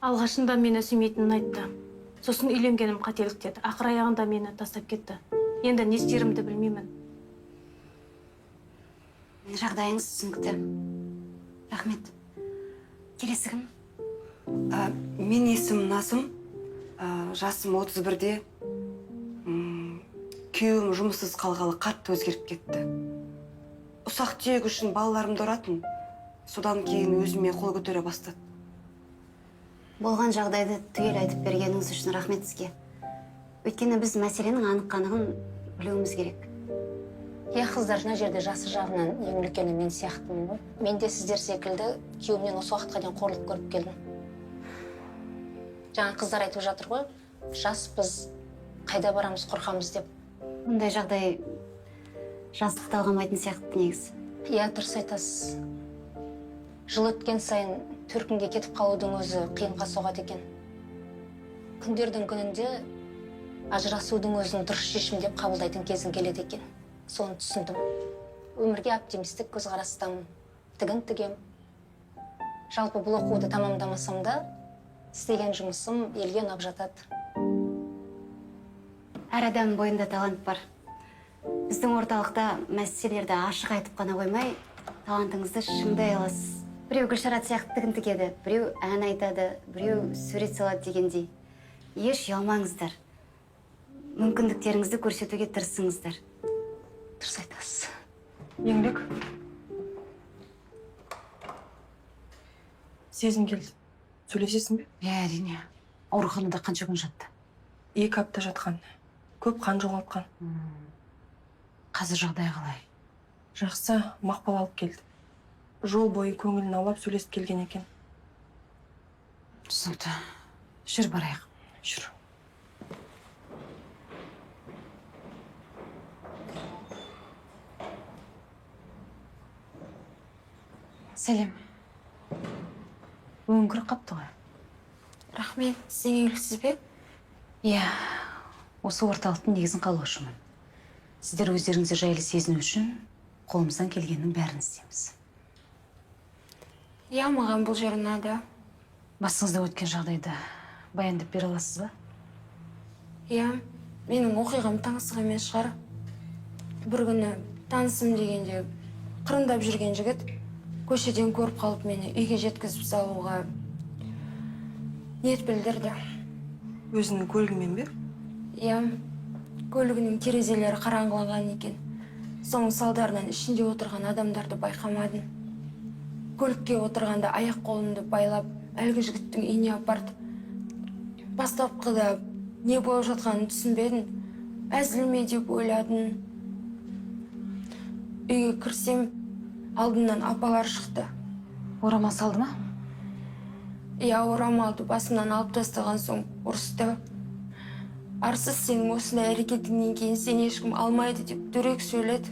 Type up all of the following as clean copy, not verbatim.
Алғашында мені сүймейтінін айтты. Сосын үйленгенім қателік деді. Ақыр аяғында мені тастап кетті. Енді не істерімді білмеймін. Жағдайыңыз түсінікті. Рахмет. Келесі кім? Мен есімім Назым. Жасым 31-де. Күйеуім жұмыссыз қалғалы қатты өзгеріп кетті. Ұсақ түйек үшін балаларымды ұратын. Содан кейін өзіме қол көтере бастады. Болған жағдайды түгел айтып бергеніңіз үшін рахмет сізге. Өйткені біз мәселенің анық-қанығын білуіміз керек. Иә, қыздар, мына жерде жасы жағынан ең үлкені мен сияқтымын ғой. Мен де сіздер секілді күйеуімнен осы уақытқа дейін қорлық көріп келдім. Жаңа қыздар айтып жатыр ғой, жаспыз, қайда барамыз, қорқамыз деп. Мұндай жағдай жастық талғамайтын сияқты негізі. Иә, дұрыс айтасыз. Жыл өткен сайын төркінге кетіп қалудың өзі қиынға соғады екен. Күндердің күнінде ажырасудың өзін дұрыс шешім деп қабылдайтын кезің келеді екен. Соны түсіндім. Өмірге оптимистік көзқарастамын. Тігін тігем. Жалпы бұл оқуды тамамдамасам да, істеген жұмысым елге ұнап жатады. Әр адам бойында талант бар. Біздің орталықта мәселелерді ашық айтып қана қоймай, талантыңызды шыңдай аласыз. Біреу Гүлшарат сияқты тігін тігеді, біреу ән айтады, біреу сурет салады дегендей. Еш ұялмаңыздар. Мүмкіндіктеріңізді көрсетуге тырысыңыздар. Дұрыс айтасыз. Еңбек. Сезім келді. Сөйлесесің бе? Иә, әрине. Ауруханада қанша күн жатты? 2 апта жатқан. Көп қан жоғалтқан. Қазір жағдай қалай? Жақсы, Мақпал алып келді. Жол бойы көңілін аулап сөйлесіп келген екен. Түсінікті. Жүр барайық. Жүр. Сәлем. Өңгір қапты ғой. Рахмет, сізге келсіз бе? Иә, осы орталықтың негізін қалаушымын. Сіздер өздеріңізді жайлы сезіну үшін қолымыздан келгеннің бәрін істейміз. Иә, маған бұл жер ұнады. Басыңызда өткен жағдайды баяндап бере аласыз ба? Иә, менің оқиғам таңсық емес шығар. Бір күні танысым дегенде қырындап жүрген жігіт көшеден көріп қалып мені үйге жеткізіп салуға ниет білдірді. Өзінің көлігімен бе? Иә, көлігінің терезелері қараңғыланған екен. Соның салдарынан ішінде отырған адамдарды байқамадым. Көлікке отырғанда аяқ қолымды байлап, әлгі жігіттің үйіне апарды. Бастапқыда не болып жатқанын түсінбедім. Әзіл ме деп ойладым. Үйге кірсем, алдымнан апалар шықты. Орамал салды ма? Иә, орамалды басымнан алып тастаған соң ұрысты. Арсыз, сенің осындай әрекетіңнен кейін сен ешкім алмайды деп дөрекі сөйледі.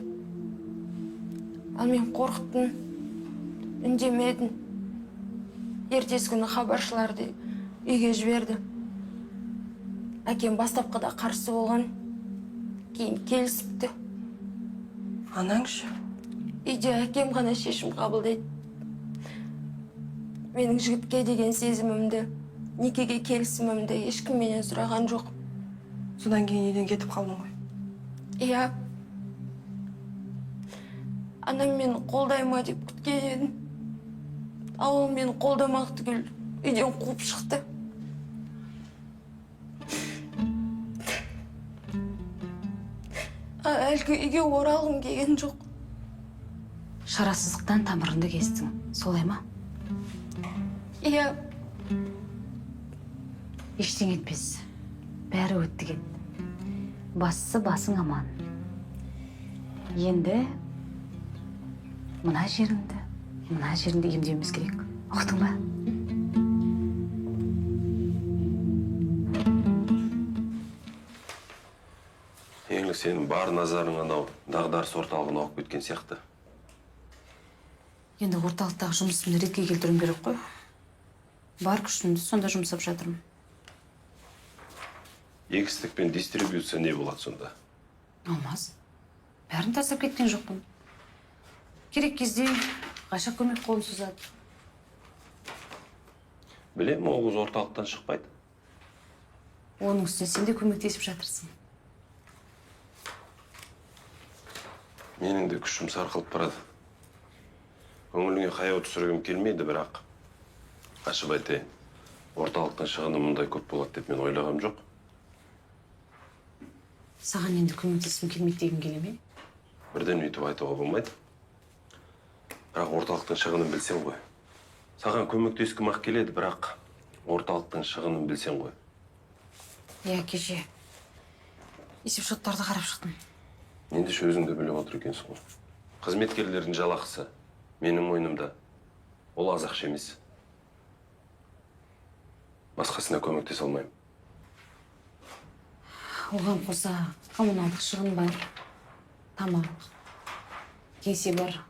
Ал мен қорқыттым. Үндемедім. Ертесі күні хабаршыларды үйге жіберді. Әкем бастапқыда қарсы болған, кейін келісіпті. Анаңшы? Үйде әкем ғана шешім қабылдайды. Менің жігітке деген сезімімді, некеге келісімімді ешкім менен сұраған жоқ. Содан кейін үйден кетіп қалдың ғой. Иә. Анам мені қолдай ма деп күткен едім. Ауыл мені қолдамақ түгел үйден қуып шықты. Әлгі үйге оралғым келген жоқ. Шарасыздықтан тамырынды кестің, солай ма? Иә. Ештеңе етпес. Бәрі өтті кетті. Бастысы басың аман. Енді мына жеріңді емдеуіміз керек. Ұқтың ба? Еңлік, сенің бар назарың анау дағдарыс орталығына ауып кеткен сияқты. Енді орталықтағы жұмысымды ретке келтіруім керек қой. Бар күшімді сонда жұмсап жатырмын. Егістік пен дистрибьюция не болады сонда? Алмаз. Бәрін тастап кеткен жоқпын. Керек кезде ғашық көмек қолын созады. Білем, ол қыз орталықтан шықпайды. Оның үстіне сен де көмектесіп жатырсың. Менің де күшім сарқылып барады. Көңіліңе қаяу түсіргім келмейді, бірақ ашып айтайын. Орталықтан шығыны мұндай көп болады деп мен ойлағам жоқ. Саған енді көмектескім келмейді дегің келе ме? Бірден өйтіп айтуға болмайды. Бірақ орталықтың шығынын білсең ғой. Саған көмектескім ақ келеді, бірақ орталықтың шығынын білсең ғой. Иә, кеше есеп-шоттарды қарап шықтым. Ендеше өзің де біліп отыр екенсің ғой. Қызметкерлердің жалақысы менің мойнымда. Ол аз ақша емес. Басқасына көмектесе алмаймын. Оған қоса коммуналдық шығын бар, тамақ, кесе бар.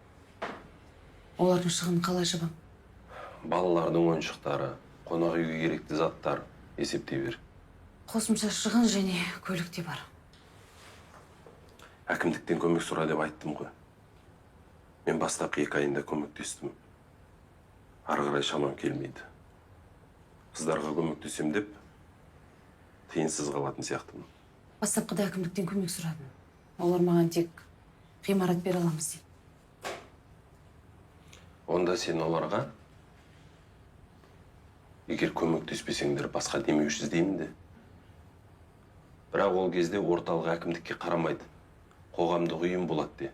Олардың шығынын қалай жабам? Балалардың ойыншықтары, қонақ үйге керекті заттар есептей бер. Қосымша шығын және көлік те бар. Әкімдіктен көмек сұра деп айттым ғой. Мен бастапқы 2 айында көмектестім. Ары қарай шамам келмейді. Қыздарға көмектесем деп тиынсыз қалатын сияқтымын. Бастапқыда әкімдіктен көмек сұрадым. Олар маған тек ғимарат бере аламыз дейді. Онда сен оларға егер көмектеспесеңдер басқа демеуші іздеймін де. Бірақ ол кезде орталық әкімдікке қарамайды. Қоғамдық ұйым болады де.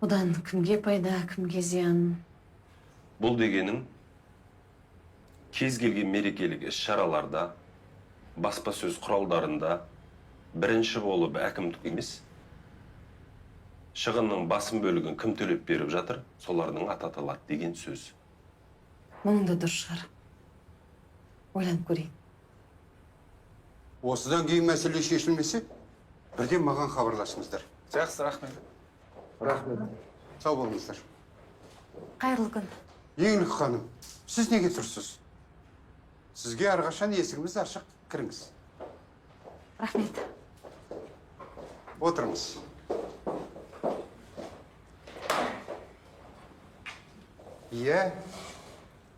Одан кімге пайда, кімге зиян? Бұл дегенің кез келген мерекелік іс-шараларда, баспасөз құралдарында бірінші болып әкімдік емес, шығынның басым бөлігін кім төлеп беріп жатыр, солардың аты аталады деген сөз. Мұның да дұрыс шығар. Ойланып көрейін. Осыдан кейін мәселе шешілмесе, бірден маған хабарласыңыздар. Жақсы, рахмет. Рахмет. Сау болыңыздар. Қайырлы күн. Еңлік ханым, сіз неге тұрсыз? Сізге әрқашан есігіміз ашық, кіріңіз. Рахмет. Отырыңыз. Иә,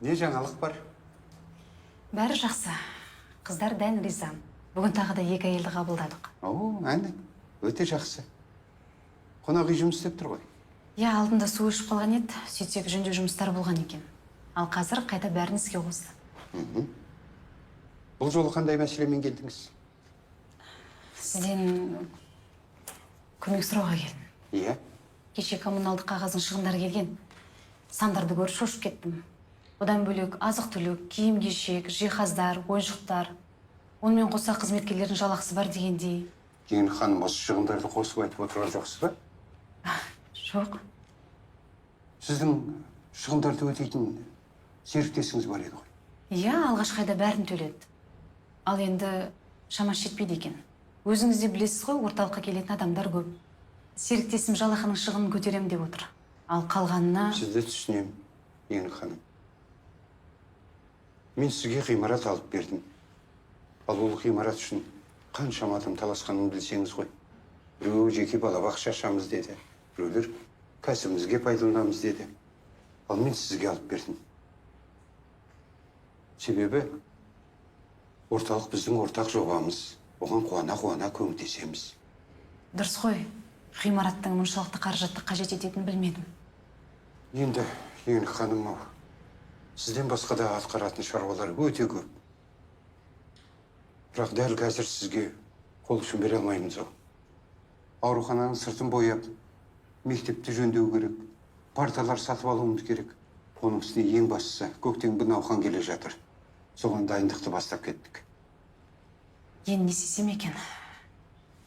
не жаңалық бар? Бәрі жақсы. Қыздар дән риза. Бүгін тағы да 2 әйелді қабылдадық. О, әне, өте жақсы. Қонақ үй жұмыс істеп тұр ғой. Иә, алдында су ішіп қалған еді, сөйтсек жөндеу жұмыстары болған екен. Ал қазір қайта бәрін іске қосты. Бұл жолы қандай мәселемен келдіңіз? Сізден көмек сұрауға келдім. Иә, Кеше коммуналдық қағаздың шығындары келген. Сандарды көріп шошып кеттім. Одан бөлек азық-түлік, киім-кешек, жиһаздар, ойыншықтар. Онымен қоса қызметкерлердің жалақысы бар дегендей. Еңлік ханым, осы шығындарды қосып айтып отырған жоқсыз ба? Жоқ. Сіздің шығындарды өтейтін серіктесіңіз бар еді ғой. Иә, алғашқы айда бәрін төледі. Ал енді шамасы жетпейді екен. Өзіңіз де білесіз ғой, орталыққа келетін адамдар көп. Серіктесім жалақының шығынын көтерем деп отыр. Ал қалғанына... Сізді түсінемін, Еңлік ханым. Мен сізге ғимарат алып бердім. Ал бұл ғимарат үшін қаншама адам таласқанын білсеңіз ғой. Біреу жеке балабақша ашамыз деді. Біреулер кәсібімізге пайдаланамыз деді. Ал мен сізге алып бердім. Себебі орталық біздің ортақ жобамыз. Оған қуана-қуана көмектесеміз. Дұрыс қой. Ғимараттың мұншалықты қаражатты қажет ететінін білмедім. Енді, Еңлік ханым, сізден басқа да атқаратын шаруалар өте көп. Бірақ дәл қазір сізге қол ұшын бере алмаймыз ау. Аурухананың сыртын бояп, мектепті жөндеу керек, парталар сатып алуымыз керек. Оның үстіне ең бастысы көктемгі науқан келе жатыр. Соған дайындықты бастап кеттік. Енді не істесем екен?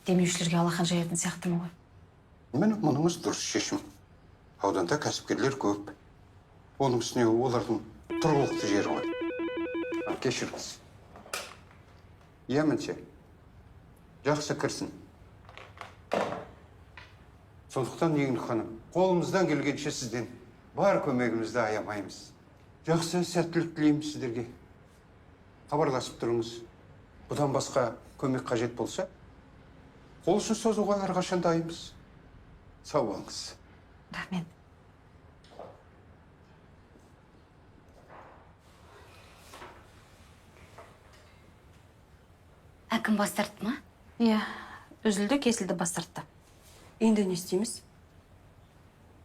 Демеушілерге алақан жаятын сияқтымын ғой. Міне, мұныңыз дұрыс шешім. Ауданда кәсіпкерлер көп. Оның үстіне олардың тұрғылықты жері ғой. Кешіріңіз. Иә, мінше. Жақсы кірсін. Сондықтан, Еңлік ханым, қолымыздан келгенше сізден бар көмегімізді аямаймыз. Жақсы сәттілік тілейміз сіздерге. Хабарласып тұрыңыз. Бұдан басқа көмек қажет болса, қол ұшын созуға әрқашан дайынбыз. Сау болыңыз. Рахмет. әкім бас тартты ма? Иә, үзілді кесілді бас тартты. Енді не істейміз?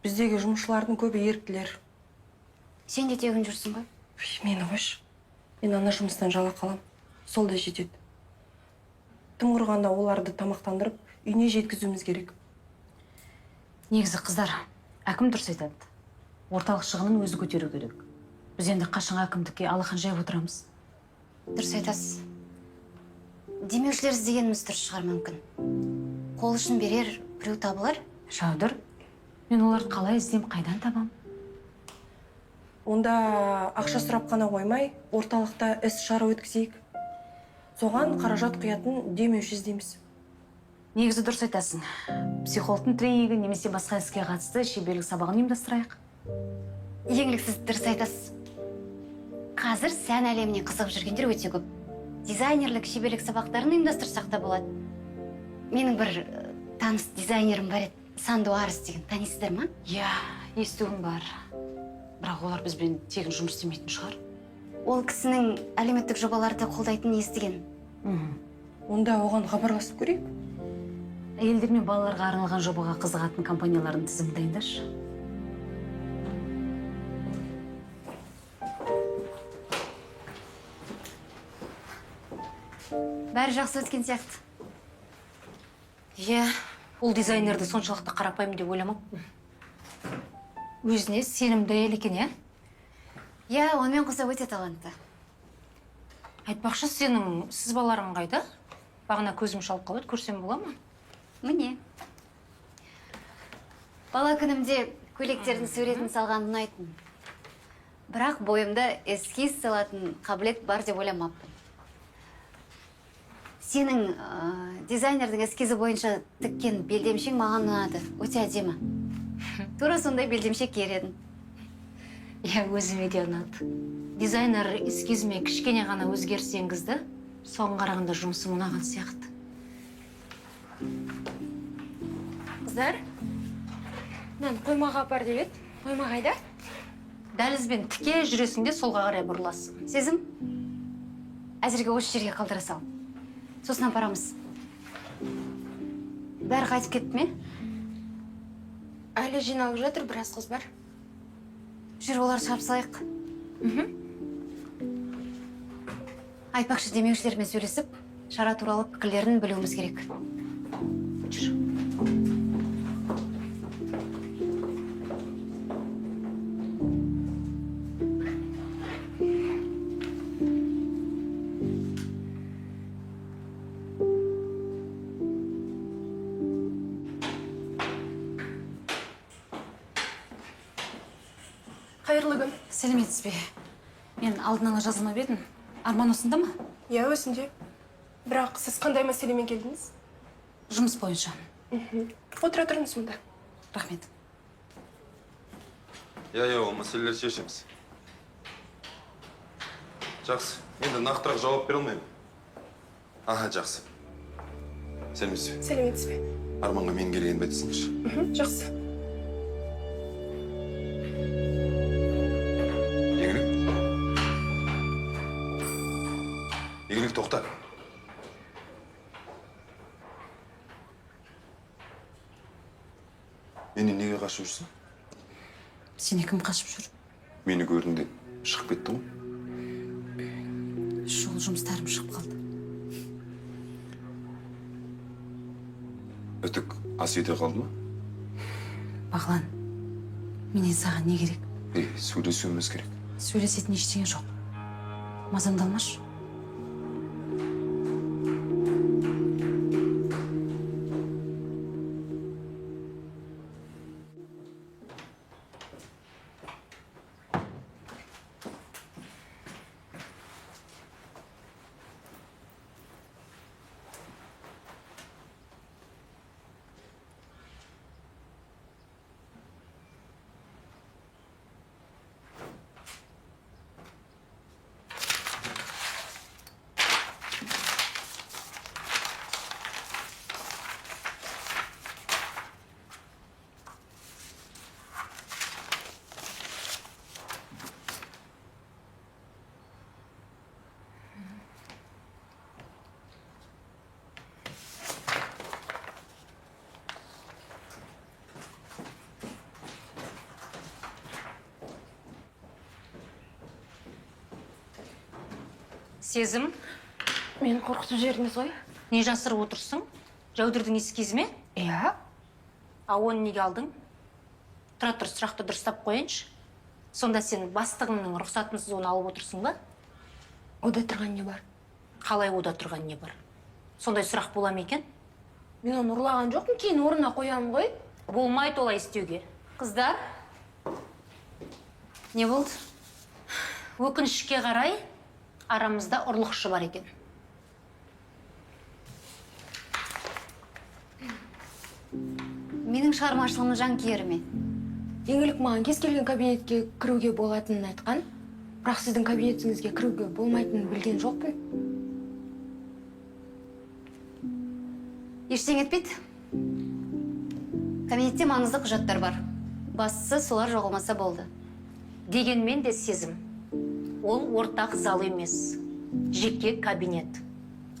Біздегі жұмысшылардың көбі еріктілер. Сен де тегін жүрсің ғой. Мені қойшы. Мен ана жұмыстан жалақы алам. Сол да жетеді. Тым құрғанда оларды тамақтандырып, үйіне жеткізуіміз керек. Негізі қыздар, әкім дұрыс айтады. Орталық шығынын өзі көтеру керек. Біз енді қашан әкімдікке алақан жайып отырамыз. Дұрыс айтасыз. Демеушілер іздегеніміз дұрыс шығар мүмкін. Қол ұшын берер біреу табылар. Шаудыр, мен оларды қалай іздеймін, қайдан табам? Онда ақша сұрап қана қоймай, орталықта іс-шара өткізейік. Соған қаражат құятын демеуші іздейміз. Негізі дұрыс айтасың. Психологтың тренингі немесе басқа іске қатысты шеберлік сабағын ұйымдастырайық. Еңліксіз дұрыс айтасыз. Қазір сән әлеміне қызығып жүргендер өте көп. Дизайнерлік шеберлік сабақтарын ұйымдастырсақ та болады. Менің бір таныс дизайнерім бар еді, Санду Арыс деген, танисыздар ма? Иә, естуім бар. Бірақ олар бізбен тегін жұмыс істемейтін шығар. Ол кісінің әлеуметтік жобаларды қолдайтынын естіген. Онда оған хабарласып көрейік. Әйелдер мен балаларға арналған жобаға қызығатын компаниялардың тізімін дайындашы. Бәрі жақсы өткен сияқты. Иә, ол дизайнерді соншалықты қарапайым деп ойламаппын. Өзіне сенімді әйел екен, иә? Иә, онымен қоса өте талантты. Айтпақшы, сенің сызбаларың қайда? Бағана көзім шалып қалады, көрсем бола ма? Міне. Бала күнімде көйлектердің суретін салған ұнайтын. Бірақ бойымда эскиз салатын қабілет бар деп ойламаппын. Сенің дизайнердің эскизі бойынша тіккен белдемшең маған ұнады. Өте әдемі. Тура сондай белдемшек киер едім. Иә, өзіме де ұнады. Дизайнер эскизіме кішкене ғана өзгеріс енгізді. Соған қарағанда жұмысым ұнаған сияқты. Қыздар, мен қоймаға апар деп еді. Қойма қайда? Дәлізбен тіке жүресіңде солға қарай бұрыласың. Сезім, әзірге осы жерге қалдыра сал. Сосын апарамыз. Бәрі қайтып кетті ме? Әлі жиналып жатыр, біраз қыз бар. Жүр, олар шығарып салайық. Айтпақшы, демеушілермен сөйлесіп, шара туралы пікірлерін білуіміз керек. Жүр. Қайырлы күн. Сәлеметсіз бе? Мен алдын ала жазылмап едім. Арман осында ма? Иә, өзінде. Бірақ сіз қандай мәселемен келдіңіз? Жұмыс бойынша. Отыра тұрыңыз мұнда. Рахмет. Иә, ол мәселелер шешеміз. Жақсы, енді нақтырақ жауап бере алмаймын. Аха, жақсы. Сәлеметсіз бе? Сәлеметсіз бе? Арманға мен келгенімді айтсыңызшы. Жақсы. Игілік, тоқта. Мені неге қашып жүрсің? Сені кім қашып жүр? Мені көрдің де шығып кетті ғой. Жол жұмыстарым шығып қалды. Өтік ас ете қалды ма? Бағлан, менен саған не керек? Сөйлесуіміз керек. Сөйлесетін ештеңе жоқ. Мазамды алмашы. Сезім, Мені қорқытып жібердіңіз ғой? не жасырып отырсың? Жәудірдің ескіз ме? Иә. А оны неге алдың? Тұра тұр, сұрақты дұрыстап қойыншы. Сонда сен бастығыңның рұқсатынсыз оны алып отырсың ба? Ода тұрған не бар? Қалай ода тұрған не бар? Сондай сұрақ бола ма екен? Мен оны ұрлаған жоқпын, кейін орнына қоямын ғой. Болмайды олай істеуге. Қыздар, не болды? Өкінішке қарай, арамызда ұрлықшы бар екен. Менің шығармашылығымның жанкүйері ме? Еңлік маған кез келген кабинетке кіруге болатынын айтқан, бірақ сіздің кабинетіңізге кіруге болмайтынын білген жоқпын. Ештеңе етпейді. Кабинетте маңызды құжаттар бар. Бастысы солар жоғалмаса болды. Дегенмен де сезім. Ол ортақ зал емес, жеке кабинет.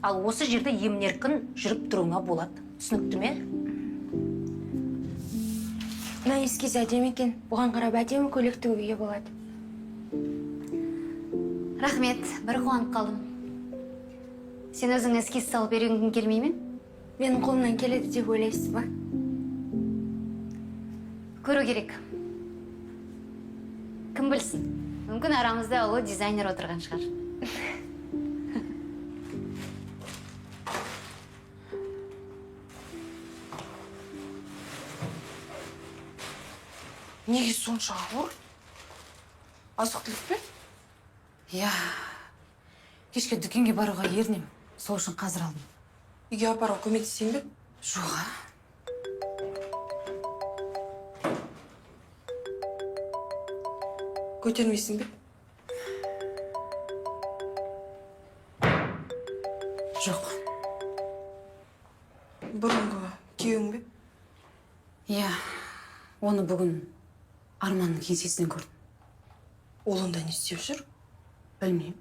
Ал осы жерде емін-еркін жүріп тұруыңа болады. Түсінікті ме? Мына ескіз әдемі екен. Бұған қарап әдемі көйлек тігуге болады. Рахмет, бір қуанып қалдым. Сен өзің эскиз салып үйренгің келмей ме? Менің қолымнан келеді деп ойлайсыз ба? Көру керек. Кім білсін? Мүмкін арамызда ұлы дизайнер отырған шығар. Неге сонша ауыр? Азық-түлік пе? Иә. Кешке дүкенге баруға ерінем. Сол үшін қазір алдым. Үйге апаруға көмектесейін бе? Жоға. Көтермейсің бе? Жоқ. Бұрынғы күйеуің бе? Иә. Оны бүгін Арманның кеңсесінен көрдім. Ол онда не істеп жүр? Білмеймін.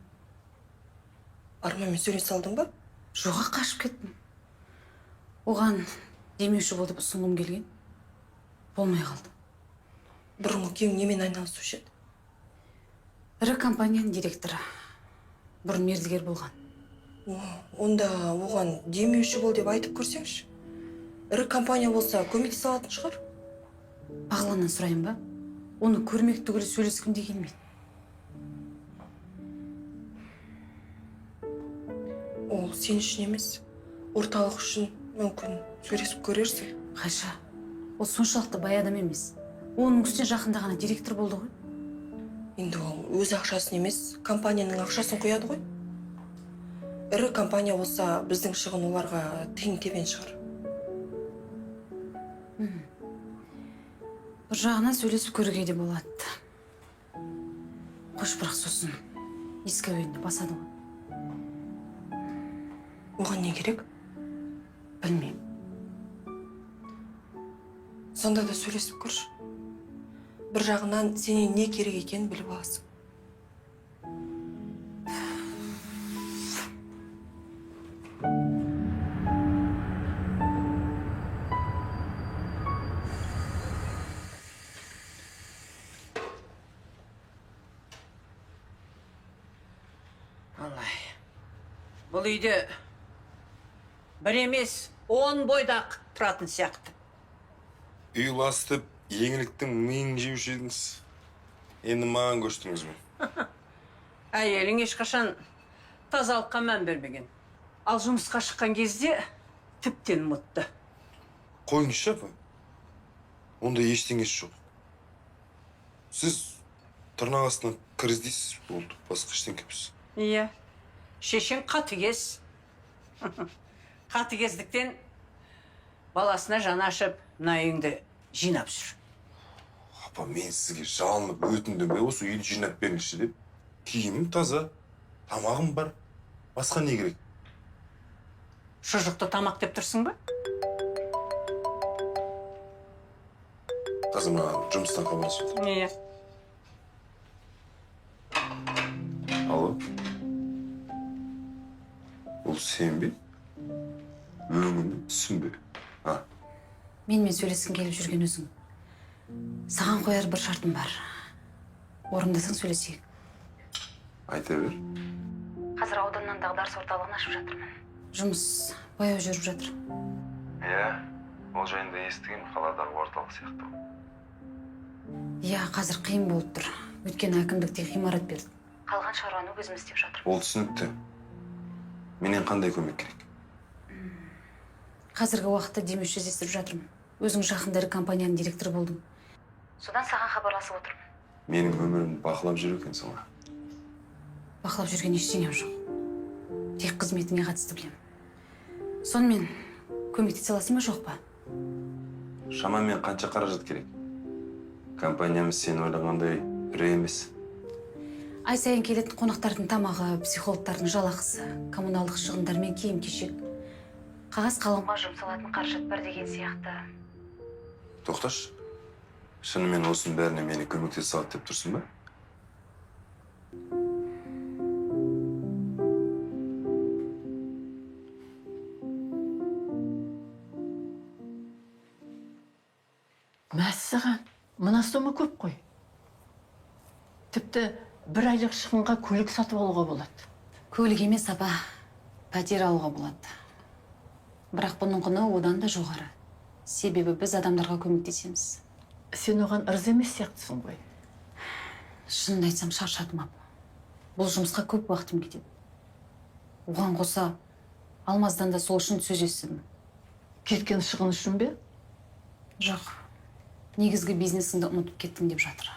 Арманмен сөйлесе алдың ба? Жоға, қашып кеттім. Оған демеуші болып ұсынғым келген. Болмай қалды. Бұрынғы күйеуің немен айналысушы еді? Ірі компанияның директоры. Бұрын мердігер болған. Онда оған демеуші бол деп айтып көрсеңші. Ірі компания болса көмектесе алатын шығар. Бағланнан сұрайын ба? Оны көрмек түгілі сөйлескім де келмейді. Ол сен үшін емес, орталық үшін мүмкін сөйлесіп көрерсің. Қайша, ол соншалықты бай адам емес. Оның үстіне жақында ғана директор болды ғой. Енді ол өз ақшасын емес, компанияның ақшасын құяды ғой. Ірі компания болса, біздің шығын оларға тиын тебен шығар. Бір жағынан сөйлесіп көруге де болады. Қош, бірақ сосын ескі әуенді басады ғой. Оған не керек? Білмеймін. Сонда да сөйлесіп көрші. Бір жағынан сенен не керек екенін біліп аласың. Алай. Бұл үйде бір емес 10 бойдақ тұратын сияқты. Үй ластып, еңліктің миын жеуші едіңіз. Енді маған көштіңіз бе? Әйелің ешқашан тазалыққа мән бермеген. Ал жұмысқа шыққан кезде тіптен мұтты. Қойыңызшы апа. Онда ештеңесі жоқ. Сіз тырнақ астынан кір іздейсіз, болды, басқа ештеңе емес. Иә, шешең қатыгез. Қатыгездіктен баласына жаны ашып, мына үйіңді жинап жүр. Апа, мен сізге жалынып өтіндім бе, осы үйді жинап беріңізші деп. Киімім таза, тамағым бар. Басқа не керек? Шұжықты тамақ деп тұрсың ба? Қазір маған жұмыстан хабарласып отыр. Иә. Алло. Ол сен бе? Өңім түсін бе? Менімен сөйлескің келіп жүрген өзің. Саған қояр бір шартым бар. Орындасаң сөйлесейік. Айта бер. Қазір ауданнан дағдарыс орталығын ашып жатырмын. Жұмыс баяу жүріп жатыр. Иә, ол жайында естіген, қаладағы орталық сияқты. Иә, қазір қиын болып тұр. Өйткені әкімдікте ғимарат берді. Қалған шаруаны өзіміз істеп жатырмыз. Ол түсінікті. Менен қандай көмек керек? Қазіргі уақытта демеуші іздестіріп жатырмын. Өзің жақында ірі компанияның директоры болдың. Содан саған хабарласып отырмын. Менің өмірімді бақылап жүр екенсің ғой. Бақылап жүрген ештеңем жоқ. Тек қызметіңе қатысты білемін. Сонымен көмектесе аласың ба жоқ па? Шамамен қанша қаражат керек? Компаниямыз сен ойлағандай ірі емес. Ай сайын келетін қонақтардың тамағы, психологтардың жалақысы, коммуналдық шығындар мен киім-кешек, қағаз қаламға жұмсалатын қаражат бар деген сияқты. Тоқташ, шынымен осының бәріне мені көмектесе алады деп тұрсың ба? Мәссаған, мына сома көп қой. Тіпті бір айлық шығынға көлік сатып алуға болады. Көлік емес апа, пәтер алуға болады. Бірақ бұның құны одан да жоғары. Себебі біз адамдарға көмектесеміз. Сен оған ырз емес сияқтысың ғой. Шынымды айтсам шаршадым апа. Бұл жұмысқа көп уақытым кетеді. Оған қоса Алмаздан да сол үшін сөз естідім. Кеткен шығын үшін бе? Жоқ. Негізгі бизнесіңді ұмытып кеттің деп жатыр.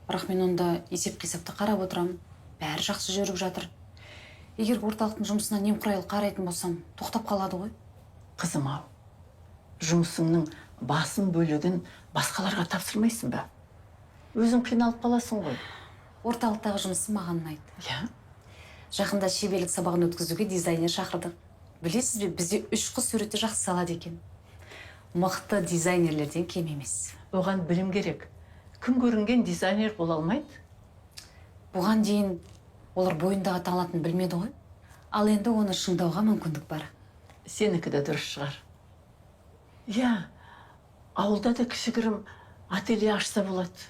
Бірақ мен онда есеп-қисапты қарап отырамын. Бәрі жақсы жүріп жатыр. Егер орталықтың жұмысына немқұрайлы қарайтын болсам, тоқтап қалады ғой. Қызым ау, жұмысыңның басым бөлігін басқаларға тапсырмайсың ба? Өзің қиналып қаласың ғой. Орталықтағы жұмысы маған ұнайды. Иә? Жақында шеберлік сабағын өткізуге дизайнер шақырдық. Білесіз бе, бізде 3 қыз суретті жақсы салады екен. Мықты дизайнерлерден кем емес. Оған білім керек. Кім көрінген дизайнер бола алмайды? Бұған дейін олар бойындағы талантын білмеді ғой. Ал енді оны шыңдауға мүмкіндік бар. Сенікі де дұрыс шығар. Иә, ауылда да кішігірім ателье ашса болады.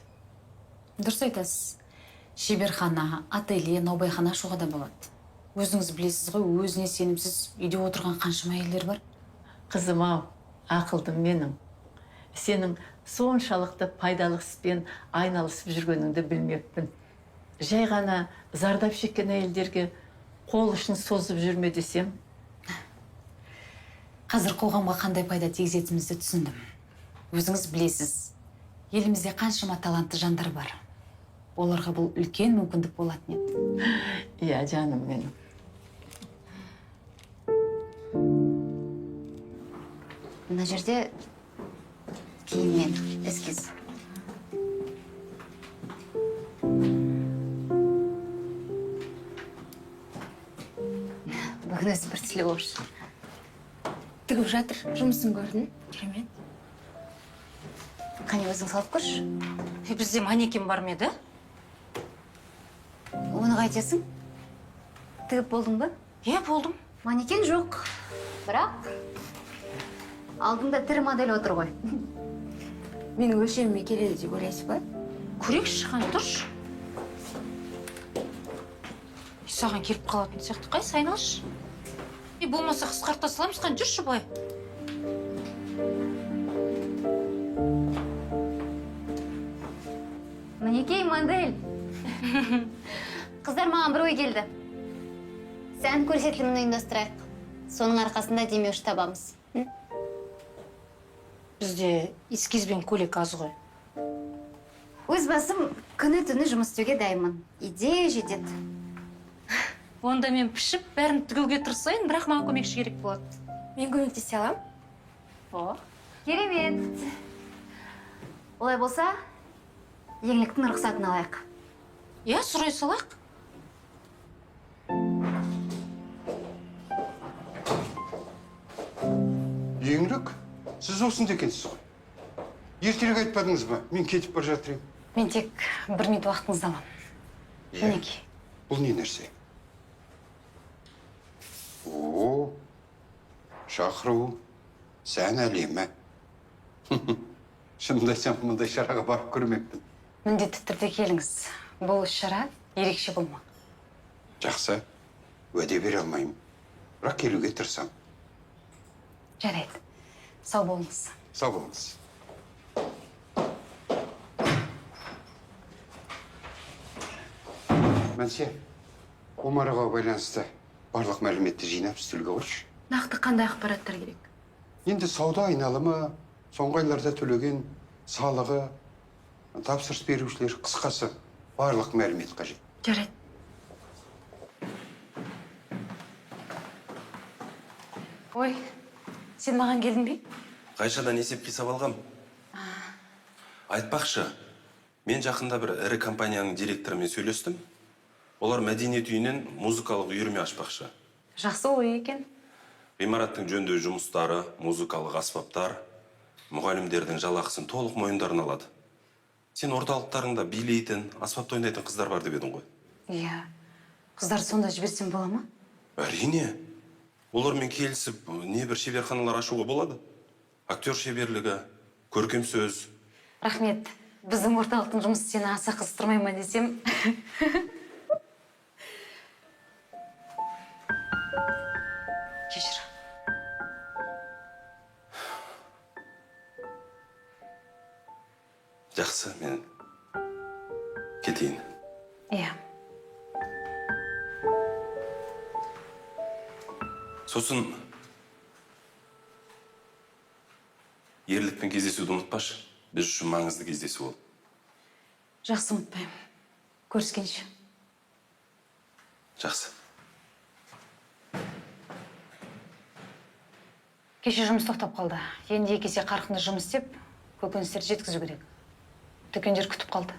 Дұрыс айтасыз. Шеберхана, ателье, наубайхана ашуға да болады. Өзіңіз білесіз ғой, өзіне сенімсіз үйде отырған қаншама әйелдер бар. Қызым ау, ақылдым менің. Сенің соншалықты пайдалы іспен айналысып жүргеніңді білмеппін. Жай ғана зардап шеккен әйелдерге қол ұшын созып жүрме десем. Қазір қоғамға қандай пайда тигізетінімізді түсіндім. Өзіңіз білесіз, елімізде қаншама талантты жандар бар. Оларға бұл үлкен мүмкіндік болатын еді. Иә, жаным менің. Мына жерде киім мен эскиз. Бүгін өзі бір тілі ош. Тігіп жатыр, жұмысын көрдің? Керемет. Қане өзің салып көрші. Бізде манекен бар ма еді? Оны қайтесің? Тігіп болдың ба? Иә, болдым. Манекен жоқ. Бірақ алдыңда тірі модель отыр ғой. Менің өлшеміме келеді деп ойлайсыз ба? Көрейікші, қане тұршы. Саған келіп қалатын сияқты қай сайналшы. Болмаса қысқарта саламыз, қан жүрші былай. Мінекей модель. Қыздар, маған бір ой келді. Сән көрсетілімін ұйымдастырайық. Соның арқасында демеуші табамыз. Бізде эскиз бен көйлек аз ғой. Өз басым күні-түні жұмыс істеуге дайынмын. Идея жетеді. Онда мен пішіп, бәрін тігуге тырысайын, бірақ маған көмекші керек болады. Мен көмектесе алам. О, Керемет. Олай болса, еңліктің рұқсатын алайық. иә, сұрай салайық. Еңлік, сіз осында екенсіз ғой. Ертерек айтпадыңыз ба? Мен кетіп бара жатырмын. Мен тек 1 минут уақытыңызды аламын. Мінекей. Бұл не нәрсе? О, шақыру, сән әлемі. Шынымды айтсам, мұндай шараға барып көрмеппін. Міндетті түрде келіңіз. Бұл іс-шара ерекше болмақ. Жақсы. уәде бере алмаймын. Бірақ келуге тырысамын. Жарайды. Сау болыңыз. Сау болыңыз. Мәнсе, Омарға байланысты барлық мәліметті жинап үстелге қойшы. Нақты қандай ақпараттар керек? Енді сауда айналымы, соңғы айларда төлеген салығы, тапсырыс берушілер, қысқасы барлық мәлімет қажет. Жарайды. Ой, сен маған келдің бе? Қайшадан есеп қисап алғам. Айтпақшы, мен жақында бір ірі компанияның директорымен сөйлестім. Олар мәдениет үйінен музыкалық үйірме ашпақшы. Жақсы ой екен. Ғимараттың жөндеу жұмыстары, музыкалық аспаптар, мұғалімдердің жалақысын толық мойындарына алады. Сен орталықтарыңда билейтін, аспапта ойнайтын қыздар бар деп едің ғой. Иә. Қыздар сонда жіберсем бола ма? Әрине. Олармен келісіп, небір шеберханалар ашуға болады. Актер шеберлігі, көркем сөз. Рахмет. Біздің орталықтың жұмысы сені аса қызықтырмай ма десем. Кешір. Жақсы, мен кетейін. Иә. Сосын ерлікпен кездесуді ұмытпашы. Біз үшін маңызды кездесу ол. Жақсы, ұмытпаймын. Көріскенше. Жақсы. Кеше жұмыс тоқтап қалды. Енді екі есе қарқынды жұмыс істеп, көкөністерді жеткізу керек. Дүкендер күтіп қалды.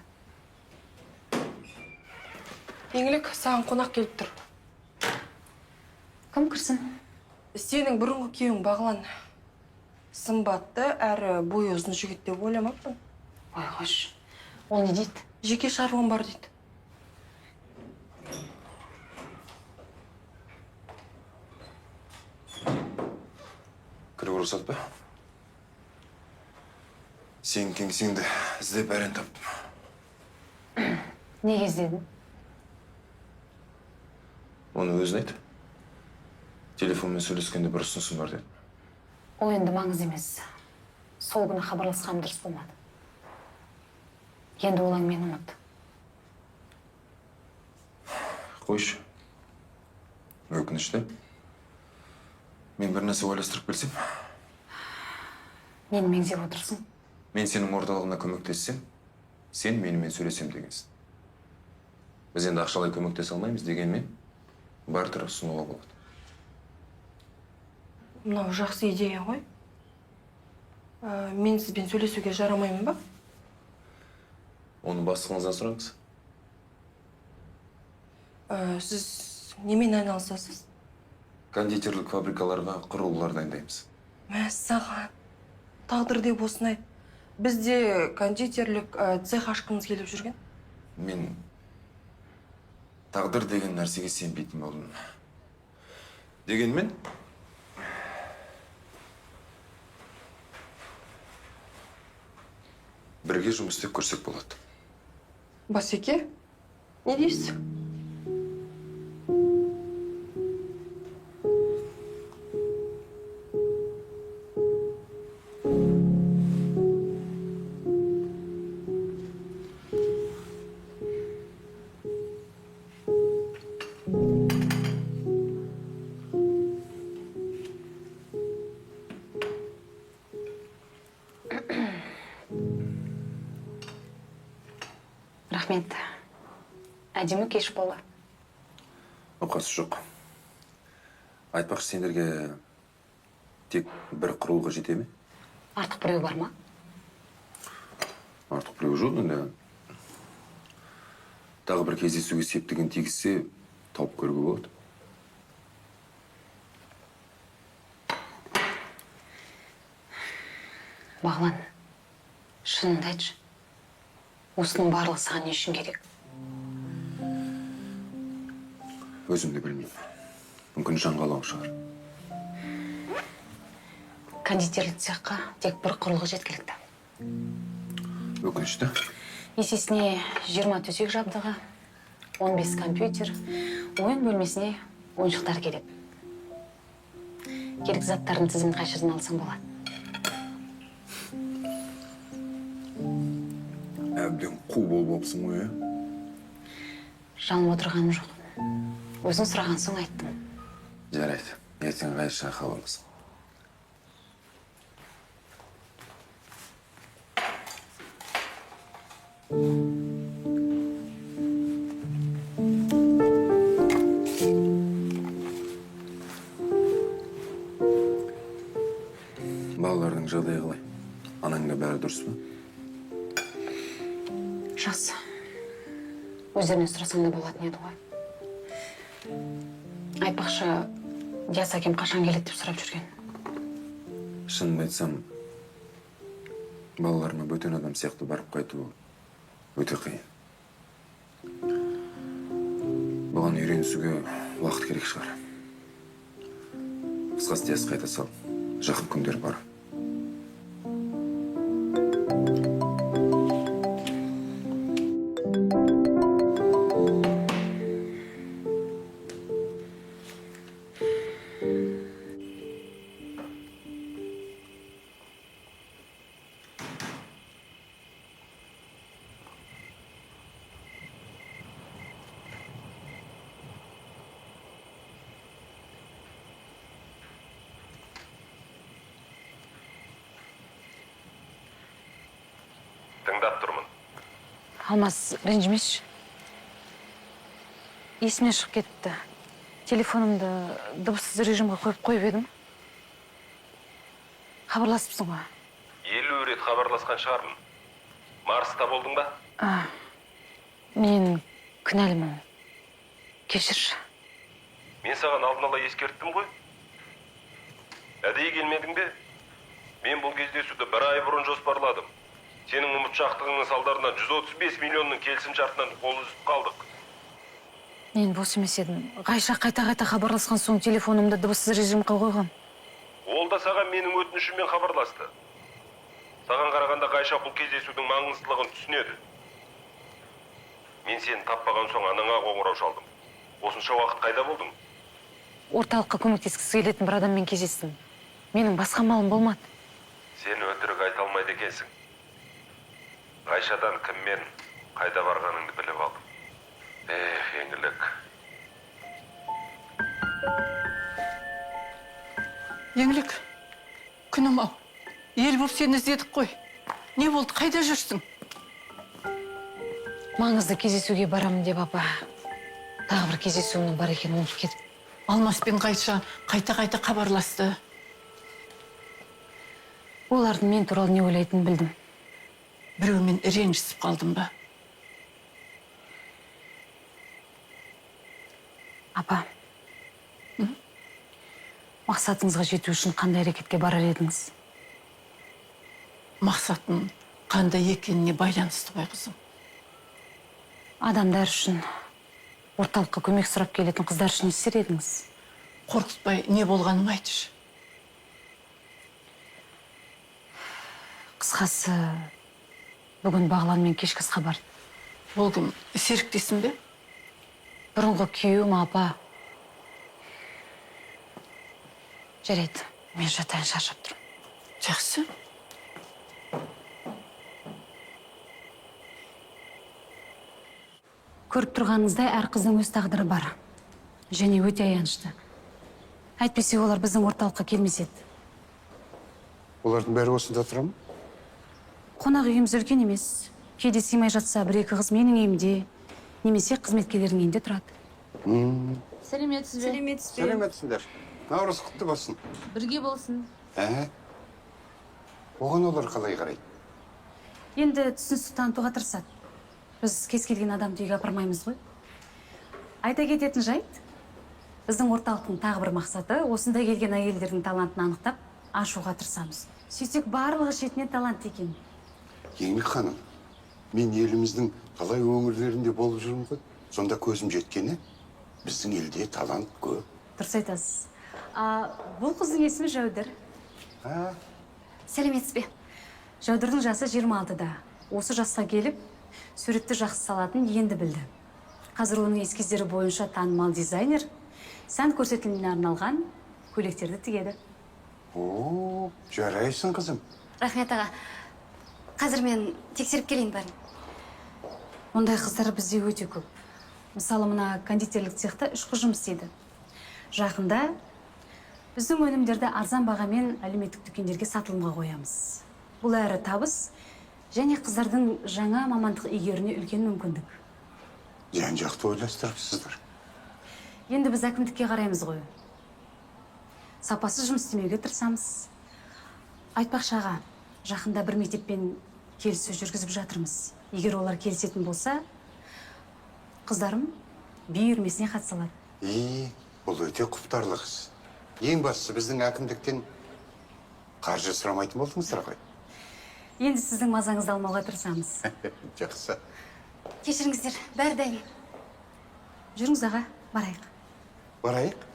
Еңлік, саған қонақ келіп тұр. Кім кірсін? Сенің бұрынғы күйеуің Бағлан. Сымбатты, әрі бойы ұзын жігіт деп ойламаппын. Ой, қош. Ол не дейді? Жеке шаруам бар дейді. Кіруге рұқсат па? Сен кеңсеңді іздеп әрен таптым. Неге іздедің? Оны өзін айт. Телефонмен сөйлескенде бір ұсынысым бар деді. Ол енді маңыз емес. Сол күні хабарласқаным дұрыс болмады. Енді ол әңгімені ұмыт. Қойшы. Өкінішті. Мен бір нәрсе ойластырып келсем. Мені меңзеп отырсың. Мен сенің орталығына көмектессем, сен менімен сөйлесем дегенсің. Біз енді ақшалай көмектесе алмаймыз дегенмен, бартер ұсынуға болады. Мынау жақсы идея ғой. Мен сізбен сөйлесуге жарамаймын ба? Оны бастығыңыздан сұраңыз. Сіз немен айналысасыз? Кондитерлік фабрикаларға құрылғылар дайындаймыз. Мәссаған. Тағдыр деп осыны айт. Бізде кондитерлік цех ашқымыз келіп жүрген. Мен тағдыр деген нәрсеге сенбейтін болдым. Дегенмен, бірге жұмыс істеп көрсек болады. Басеке, не дейсіз? Рахмет. Әдемі кеш болды. Оқасы жоқ. Айтпақшы, сендерге тек бір құрылғы жете ме? Артық біреу бар ма? Артық біреу жоқ, енді. Тағы бір кездесуге септігін тигізсе, тауып көруге болады. Бағлан, шыныңды айтшы. Осының барлығы саған не үшін керек? Өзім де білмеймін. Мүмкін жан қалауы шығар. Кондитерлік цехқа тек бір құрылғы жеткілікті. Өкінішті. Есесіне 20 төсек жабдығы, 15 компьютер, ойын бөлмесіне ойыншықтар керек. Керек заттардың тізімін қай жерден алсаң болады. Әбден қу болыпсың ғой, Жалым отырғаным жоқ. Өзің сұраған соң айттым. Жарайды. Ертең Ғайшаға хабарласам. Балалардың жағдайы қалай? Анаңда бәрі дұрыс па? Жақсы. Өздеріне сұрасаң да болатын еді ғой. Айтпақшы, Диас әкем қашан келеді деп сұрап жүрген. Шынымды айтсам, балаларыма бөтен адам сияқты барып қайту өте қиын. Бұған үйренісуге уақыт керек шығар. Қысқасы Диас қайта сал. Жақын күндер бар. Тыңдап тұрмын. Алмас, ренжімеші. Есімнен шығып кетті. Телефонымды дыбыссыз режимге қойып едім. Хабарласыпсың ғой. 50 рет хабарласқан шығармын. Марста болдың ба? Мен кінәлімін. Кешірші. Мен саған алдын ала ескерттім ғой. Әдейі келмедің бе? Мен бұл кездесуді 1 ай бұрын жоспарладым. Сенің ұмытшақтығыңның салдарынан 135 миллионның келісім шартынан қол үзіп қалдық. Мен бос емес едім. Ғайша қайта хабарласқан соң телефонымды дыбыссыз режимге қойғам. Ол да саған менің өтінішіммен хабарласты. Саған қарағанда Ғайша бұл кездесудің маңыздылығын түсінеді. Мен сені таппаған соң анаңа қоңырау шалдым. Осынша уақыт қайда болдың? Орталыққа көмектескісі келетін бір адаммен кездестім. Менің басқа малым болмады. Сен өтірік айта алмайды екенсің. Ғайшадан кіммен қайда барғаныңды біліп алдым. Еңгілік. Еңлік, күнім ау. Ел болып сені іздедік қой. Не болды, қайда жүрсің? Маңызды кездесуге барамын деп апа. Тағы бір кездесуінің бар екенін ұмытып кетіп. Алмас пен Ғайша қайта хабарласты. Олардың мен туралы не ойлайтынын білдім. Біреумен ренжісіп қалдым ба? Апа, мақсатыңызға жету үшін қандай әрекетке барар едіңіз? Мақсатың қандай екеніне байланысты ғой, қызым. Адамдар үшін, орталыққа көмек сұрап келетін қыздар үшін не істер едіңіз? Қорқытпай не болғанын айтшы. Қысқасы, бүгін Бағланмен кешкі асқа барды. Ол кім, серіктесің бе? Бұрынғы күйеуім апа. Жарайды, мен жатайын, шаршап тұрмын. Жақсы. Көріп тұрғаныңыздай әр қыздың өз тағдыры бар. Және өте аянышты. Әйтпесе олар біздің орталыққа келмес еді. Олардың бәрі осында тұра ма? Қонақ үйіміз үлкен емес. Кейде сыймай жатса, 1-2 қыз менің үйімде, немесе қызметкерлердің үйінде тұрады. Сәлеметсіз бе? Сәлеметсіңдер. Наурыз құтты болсын. Бірге болсын. Оған олар қалай қарайды? Енді түсіністік танытуға тырысады. Біз кез келген адамды үйге апармаймыз ғой. Айта кететін жайт, біздің орталықтың тағы бір мақсаты осында келген әйелдердің талантын анықтап, ашуға тырысамыз. Сөйтсек барлығы шетінен талант екен. Еңлік ханым, мен еліміздің талай өңірлерінде болып жүрмін ғой. Сонда көзім жеткені, біздің елде талант көп. Дұрыс айтасыз. Бұл қыздың есімі Жәудір. Сәлеметсіз бе? Жәудірдің жасы 26-да. Осы жасқа келіп, суретті жақсы салатын енді білді. Қазір оның эскиздері бойынша танымал дизайнер, сән көрсетіліміне арналған көйлектерді тігеді. О, жарайсың қызым. Рахмет аға. Қазір мен тексеріп келейін барын. Ондай қыздар бізде өте көп. Мысалы, мына кондитерлік цехта 3 қыз жұмыс істейді. Жақында біздің өнімдерді арзан бағамен әлеуметтік дүкендерге сатылымға қоямыз. Бұл әрі табыс және қыздардың жаңа мамандық игеруіне үлкен мүмкіндік. Жан-жақты ойластырыпсыздар. Енді біз әкімдікке қараймыз ғой. Сапасыз жұмыс істемеуге тырысамыз. Айтпақшы аға, жақында бір мектеппен келіссөз жүргізіп жатырмыз. Егер олар келісетін болса, қыздарым би үйірмесіне қатыса алады. Бұл өте құптарлы қыз. Ең бастысы біздің әкімдіктен қаржы сұрамайтын болдыңыздар ғой. Енді сіздің мазаңызды алмауға тырысамыз. Жақсы. Кешіріңіздер, бәрі дайын. Жүріңіз аға, барайық. Барайық.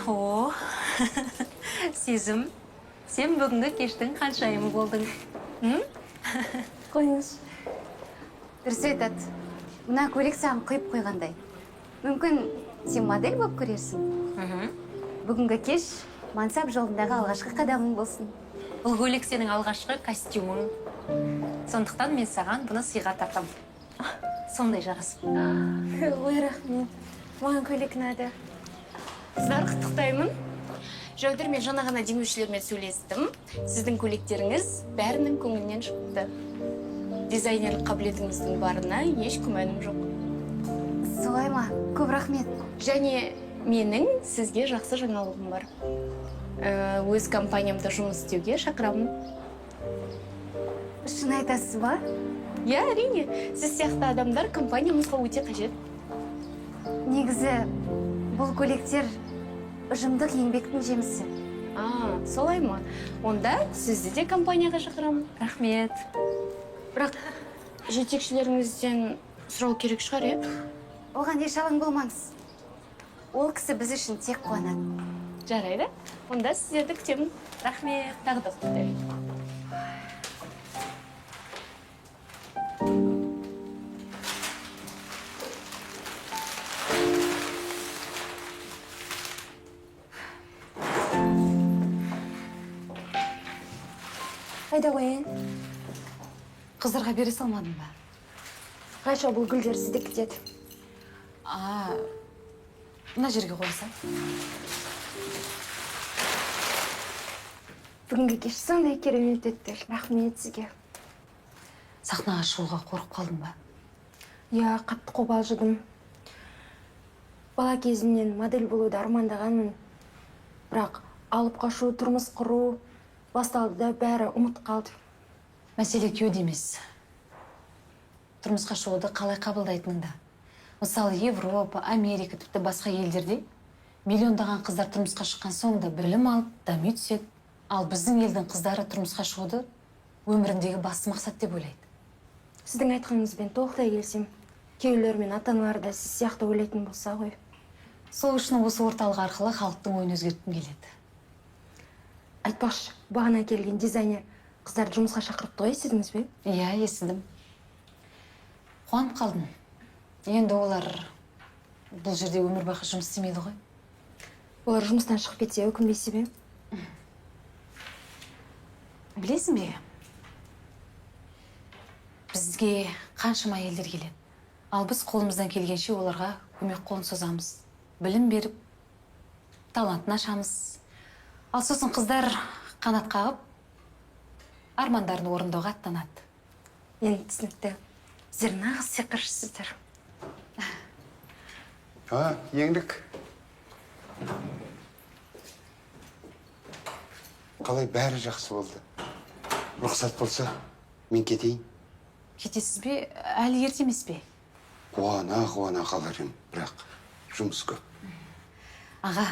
О, сезім, сен бүгінгі кештің қаншайымы болдың? Қойыңыз. Дұрыс айтады. Мына көйлек саған құйып қойғандай. Мүмкін сен модель болып көрерсің. Бүгінгі кеш мансап жолындағы алғашқы қадамың болсын. Бұл көйлек сенің алғашқы костюмың. Сондықтан мен саған бұны сыйға тартам. Сондай жарасып. Ой, рахмет. Маған көйлек ұнады. Қыздар, құттықтаймын. Жәудір, мен жаңа ғана демеушілермен сөйлестім. Сіздің көйлектеріңіз бәрінің көңілінен шықты. Дизайнерлік қабілетіңіздің барына еш күмәнім жоқ. Солай ма? Көп рахмет. Және менің сізге жақсы жаңалығым бар. Өз компаниямда жұмыс істеуге шақырамын. Шын айтасыз ба? Иә, әрине. Сіз сияқты адамдар компаниямызға өте қажет. Негізі, бұл көйлектер ұжымдық еңбектің жемісі. Солай ма? Онда сізді де компанияға шақырамын. Рахмет. Бірақ жетекшілеріңізден сұрау керек шығар, е? Оған еш алаң болмаңыз. Ол кісі біз үшін тек қуанады. Жарайды. Онда сіздерді күтемін. Рахмет, тағы да құттықтаймын. Қайда қояйын? Қыздарға бере салмадың ба? Қайша бұл гүлдер сіздікі деді. Мына жерге қойса. Бүгінгі кеш сондай керемет өтті. Рахмет сізге. Сахнаға шығуға қорқып қалдың ба? Я қатты қобалжыдым. Бала кезімнен модель болуды армандағанмын. Бірақ алып қашу, тұрмыс құру басталды да бәрі ұмыт қалды. Мәселе кеуде емес. Тұрмысқа шығуды қалай қабылдайтыныңда. Мысалы, Европа, Америка, тіпті басқа елдерде миллиондаған қыздар тұрмысқа шыққан соңында білім алып, дами түседі. Ал біздің елдің қыздары тұрмысқа шығуды өміріндегі басты мақсат деп ойлайды. Сіздің айтқаныңызбен толықтай келсем, күйеулер мен ата-аналар да сіз сияқты ойлайтын болса ғой. Сол үшін осы орталық арқылы халықтың ойын өзгерткім келеді. Айтпақшы, бағана келген дизайнер қыздарды жұмысқа шақырыпты ғой, естідіңіз бе? Иә, естідім. Қуанып қалдым. Енді олар бұл жерде өмір бақи жұмыс істемейді ғой. Олар жұмыстан шығып кетсе, өкінбейсіз бе? Білесің бе? Бізге қаншама елдер келеді. Ал біз қолымыздан келгенше оларға көмек қолын созамыз. Білім беріп, талантын ашамыз. Ал сосын қыздар қанат қағып, армандарын орындауға аттанады. Енді түсінікті. Сіздер нағыз сиқыршысыздар. Еңлік. Қалай бәрі жақсы болды. Рұқсат болса, мен кетейін. Кетесіз бе, әлі ерте емес пе? Қуана қалар ем, бірақ жұмыс көп. Аға,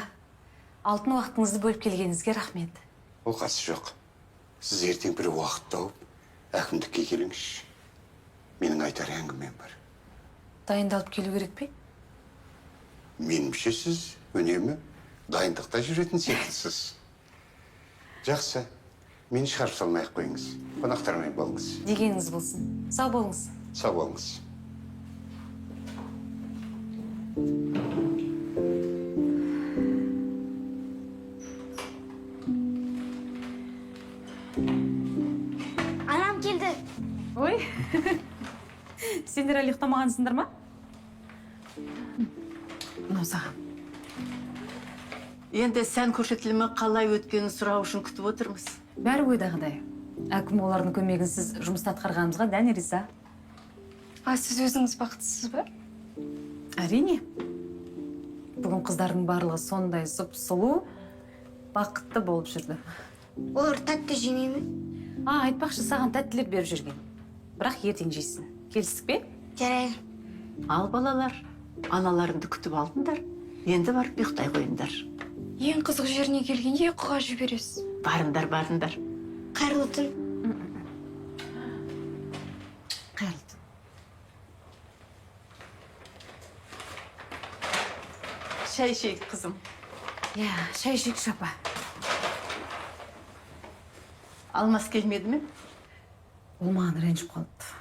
алтын уақытыңызды бөліп келгеніңізге рахмет. Оқасы жоқ. Сіз ертең бір уақыт тауып, әкімдікке келіңізші. Менің айтар әңгімем бар. Дайындалып келу керек пе? Меніңше сіз үнемі дайындықта жүретін секілсіз. Жақсы, мені шығарып салмай-ақ қойыңыз. Қонақтармен болыңыз. Дегеніңіз болсын. Сау болыңыз. Сау болыңыз. Анам келді. Ой, сендер әлі ұйықтамағансыңдар ма? Мынау саған. Енді сән көрсетілімі қалай өткенін сұрау үшін күтіп отырмыз. Бәрі ойдағыдай. Әкім олардың көмегінсіз жұмысты атқарғанымызға дән риза. Сіз өзіңіз бақыттысыз ба? Әрине. Бүгін қыздардың барлығы сондай сұп-сұлу, бақытты болып жүрді. Олар тәтті жемей ме? Айтпақшы, саған тәттілер беріп жүрген. Бірақ ертең жейсің. Келістік пе? Жарайды. Ал балалар, аналарыңды күтіп алдыңдар. Енді барып ұйықтай қойыңдар. Ең қызық жеріне келгенде ұйқыға жібересіз. Барыңдар. Қайырлы түн. Қайырлы түн. Шай ішейік, қызым. Иә, шай ішейік, апа. Алмас келмеді ме? Ол маған ренжіп қалды.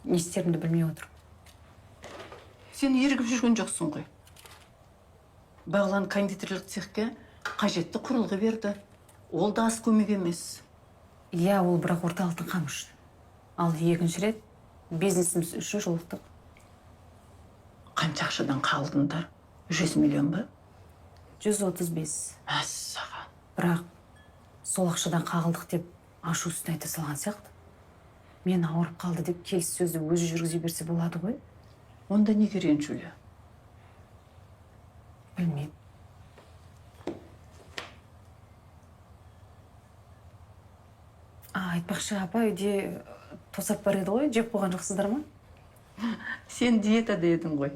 Не істерімді білмей отырмын. Сен ерігіп жүрген жоқсың ғой. Бағлан кондитерлік цехке қажетті құрылғы берді. Ол да аз көмек емес. Иә, ол бірақ орталықтың қамы үшін. Ал екінші рет бизнесіміз үшін жолықтық. Қанша ақшадан қалдыңдар? 100 миллион ба? 135. Мәссаған. Бірақ сол ақшадан қағылдық деп ашу үстіне айта салған сияқты. Мен ауырып қалды деп келіссөзді өзі жүргізе берсе болады ғой? Онда неге ренжулі? Білмеймін. Айтпақшы, апа, үйде тосап бар еді ғой, жеп қойған жоқсыздар ма? Сен диетада едің ғой.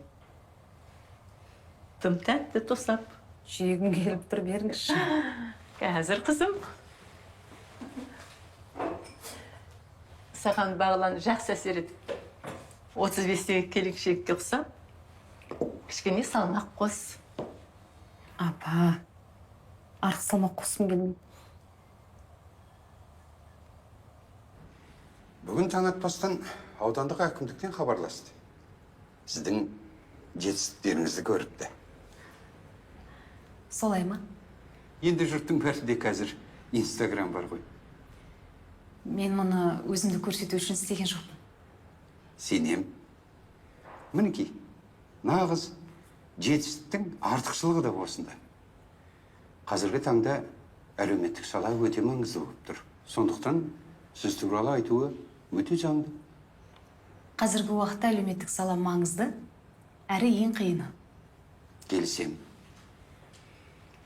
Тым тәтті тосап. Жегім келіп тұр, беріңізші. Қазір, қызым. Саған Бағлан жақсы әсер етіп. 35-тегі келіншекке ұқсап, кішкене салмақ қос. Апа, артық салмақ қосқым келмейді. Бүгін таң атпастан аудандық әкімдіктен хабарласты. Сіздің жетістіктеріңізді көріпті. Солай ма? Енді жұрттың бәрінде қазір Инстаграм бар ғой. Мен мұны өзімді көрсету үшін істеген жоқпын. Сенем. Мінекей, нағыз жетістіктің артықшылығы да осында. Қазіргі таңда әлеуметтік сала өте маңызды болып тұр. Сондықтан сіз туралы айтуы өте заңды. Қазіргі уақытта әлеуметтік сала маңызды, әрі ең қиыны. Келісем.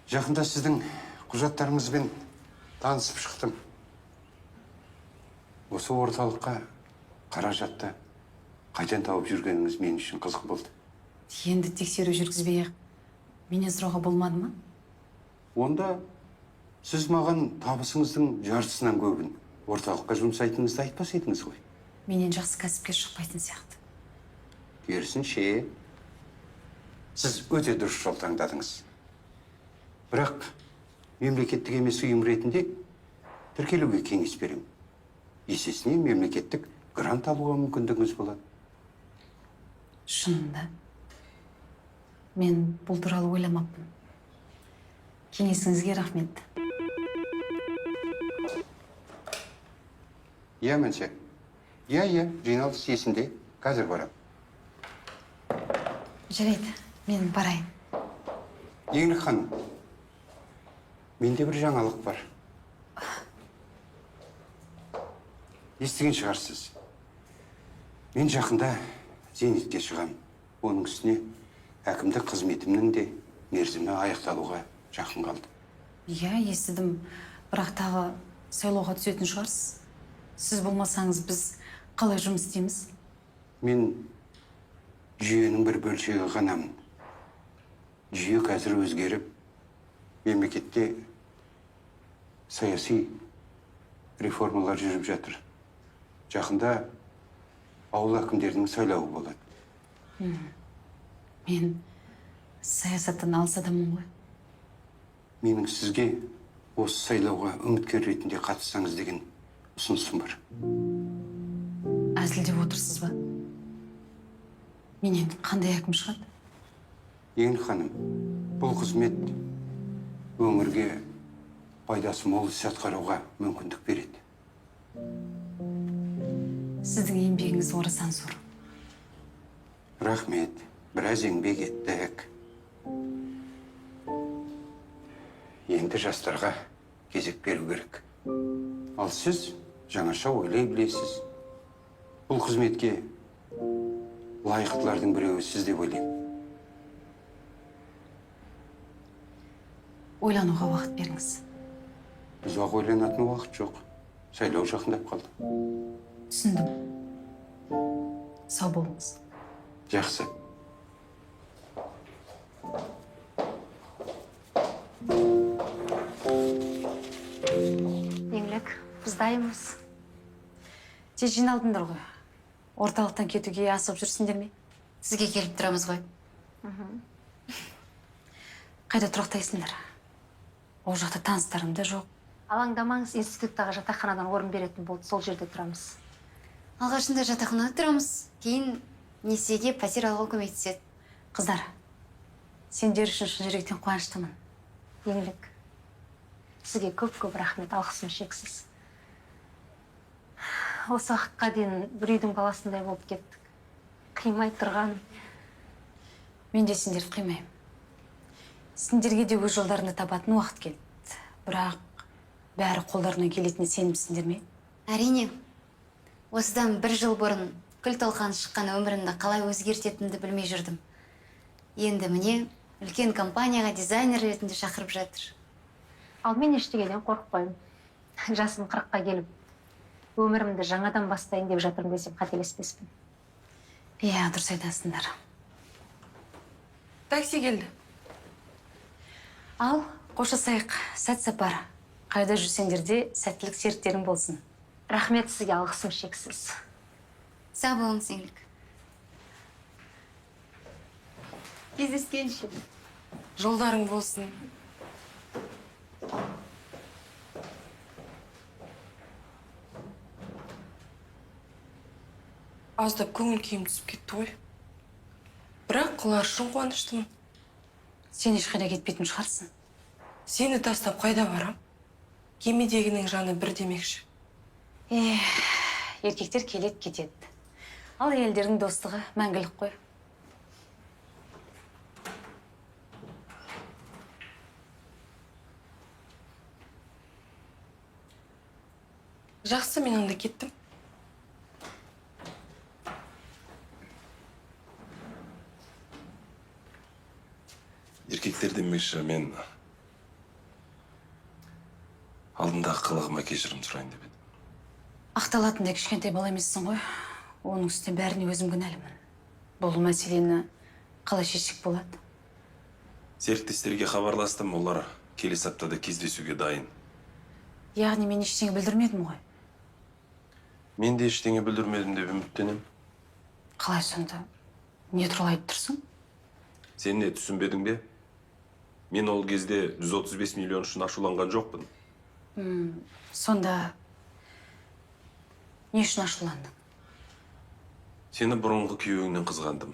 Жақында сіздің құжаттарыңызбен танысып шықтым. Осы орталыққа қаражатты қайдан тауып жүргеніңіз мен үшін қызық болды. Енді тексеру жүргізбей-ақ менен сұрауға болмады ма? Онда сіз маған табысыңыздың жартысынан көбін орталыққа жұмсайтыныңызды айтпас едіңіз ғой. Менен жақсы кәсіпкер шықпайтын сияқты. Керісінше, сіз өте дұрыс жол таңдадыңыз. Бірақ мемлекеттік емес ұйым ретінде тіркелуге кеңес беремін. Есесіне мемлекеттік грант алуға мүмкіндігіңіз болады. Шынында. Мен бұл туралы ойламаппын. Кеңесіңізге рахмет. Иә, Мәнсе. Иә, жиналыс есінде. Қазір барам. Жарайды, мен барайын. Еңлік ханым, менде бір жаңалық бар. Естіген шығарсыз. Мен жақында зейнетке шығам. Оның үстіне әкімдік қызметімнің де мерзімі аяқталуға жақын қалды. Иә, естідім. Бірақ тағы сайлауға түсетін шығарсыз. Сіз болмасаңыз біз қалай жұмыс істейміз? Мен жүйенің бір бөлшегі ғанамын. Жүйе қазір өзгеріп, мемлекетте саяси реформалар жүріп жатыр. Жақында ауыл әкімдерінің сайлауы болады. Мен саясаттан алыс адаммын ғой. Менің сізге осы сайлауға үміткер ретінде қатыссаңыз деген ұсынысым бар. Әзілдеп отырсыз ба? Менен қандай әкім шығады? Еңлік ханым, бұл қызмет өңірге пайдасы мол іс атқаруға мүмкіндік береді. Сіздің еңбегіңіз орасан зор. Рахмет, біраз еңбек еттік. Енді жастарға кезек беру керек. Ал сіз жаңаша ойлай білесіз. Бұл қызметке лайықтылардың біреуі сіз деп ойлаймын. Ойлануға уақыт беріңіз. Ұзақ ойланатын уақыт жоқ. Сайлау жақындап қалды. Түсіндім. Сау болыңыз. Жақсы. Еңлік, біз дайынбыз. Тез жиналдыңдар ғой. Орталықтан кетуге асығып жүрсіңдер ме? Сізге келіп тұрамыз ғой. Қайда тұрақтайсыңдар? Ол жақта таныстарым да жоқ. Алаңдамаңыз, институттағы жатақханадан орын беретін болды, сол жерде тұрамыз. Алғашында жатақханада тұрамыз, кейін несиеге пәтер алуға көмектеседі. Қыздар, сендер үшін шын жүректен қуаныштымын. Еңлік, сізге көп рахмет, алғысым шексіз. Осы уақытқа дейін бір үйдің баласындай болып кеттік. Қимай тұрған. Мен де сендерді қимаймын. Сендерге де өз жолдарында табатын уақыт келді. Бірақ бәрі қолдарынан келетініне сенімсіңдер ме? Әрине, осыдан 1 жыл бұрын күл-талқан шыққан өмірімді қалай өзгертетінді білмей жүрдім. Енді міне, үлкен компанияға дизайнер ретінде шақырып жатыр. Ал мен ештеңеден қорықпаймын. Жасым 40-қа келіп, өмірімді жаңадан бастайын деп жатырмын десем қателеспеспін. Иә, дұрыс айтасыңдар. Такси келді. Ал, қоштасайық, сәт сапар. Қайда жүрсеңдер де сәттілік серіктерің болсын. Рахмет, сізге алғысым шексіз. Сау болыңыз, Еңлік. Кездескенше. Жолдарың болсын. Аздап көңіл күйім түсіп кетті ғой. Бірақ құлар үшін қуаныштымын. Сен ешқайда кетпейтін шығарсың. Сені тастап қайда барам? Кемедегінің жаны бір демекші. Еркектер келет кетеді. Ал әйелдердің достығы мәңгілік қой. Жақсы, мен онда кеттім. Еркектер демекші, мен алдымдағы қылығыма кешірім сұрайын деп едім. Ақталатындай кішкентай бала емессің ғой. Оның үстіне бәріне өзім кінәлімін. Бұл мәселені қалай шешсек болады? Серіктестерге хабарластым, олар келесі аптада кездесуге дайын. Яғни мен ештеңе білдірмедім ғой. Мен де ештеңе білдірмедім деп үміттенем. Қалай сонда? Не туралы айтып тұрсың? Сен не түсінбедің бе? Мен ол кезде 135 миллион үшін ашуланған жоқпын. Сонда не үшін ашуландың? Сені бұрынғы күйеуіңнен қызғандым.